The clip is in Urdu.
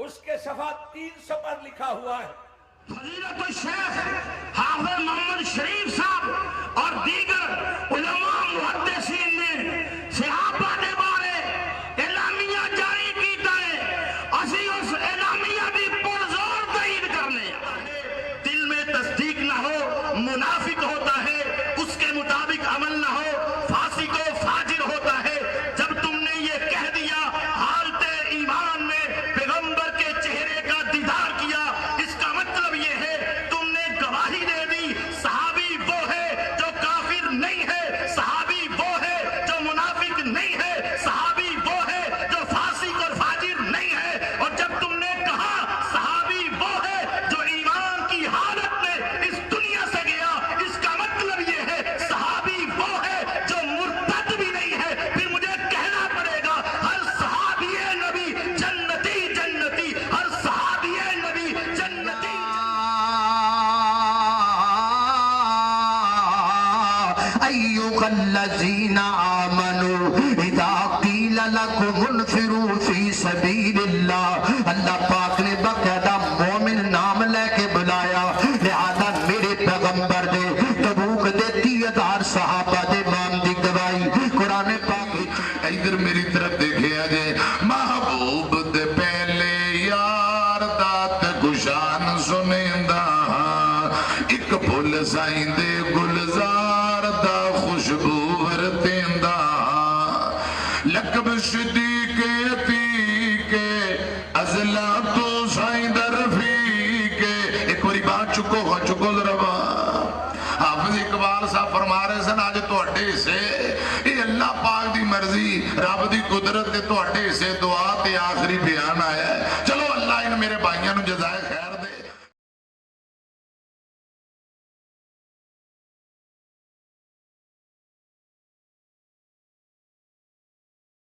اس کے صفحہ 300 پر لکھا ہوا ہے، فضیلت الشیخ حافظ محمد شریف صاحب اور دیگر علماء محدثین نے صحابہ دے بارے اعلامیہ جاری کیتا ہے، اسی اس اعلامیہ دی پرزور تائید کرنے دل میں تصدیق نہ ہو منافق ہوتا ہے، اس کے مطابق عمل نہ ہو فاسق و فاجر ہوتا ہے۔ جب تم نے یہ کہہ دیا حالت ایمان میں پیغمبر کے چہرے کا دیدار کیا، اس کا مطلب یہ ہے تم نے گواہی دے دی صحابی وہ ہے جو کافر نہیں ہے، صحابی وہ ہے جو منافق نہیں ہے، صحابی وہ ہے جو فاسق اور فاجر نہیں ہے۔ اور جب تم نے کہا صحابی وہ ہے جو ایمان کی حالت میں اس دنیا سے گیا، اس کا مطلب یہ ہے صحابی وہ ہے جو مرتد بھی نہیں ہے۔ پھر مجھے کہنا پڑے گا ہر صحابی نبی جنتی جنتی، ہر صحابی نبی جنتی۔ أيها الذين آمنوا إذا قيل لكم انفروا في سبيل الله، اللہ پاک نے باقاعدہ مومن نام لے کے بلایا، لہذا میرے پیغمبر دے تبوک دے 30,000 صحابہ دے نام دی گواہی قرآن پاک۔ ادھر میری طرف دیکھے آگے، محبوب دے پہلے یار دات گشان سنیندہ، ایک بھول سائیں دے گلزار دا خوشبو ورتیندہ، لقب صدیق عتیق ازلا تو سائیں در فیق۔ ایک باری بات چکو ذرا حافظ اقبال صاحب فرما رہے سن آج تو اڈے سے یہ اللہ پاک دی مرضی رب دی قدرت تے تو اڈے سے دعا تے آخری بیان آیا ہے۔ چلو اللہ ان میرے بھائیاں نو جزائے خیر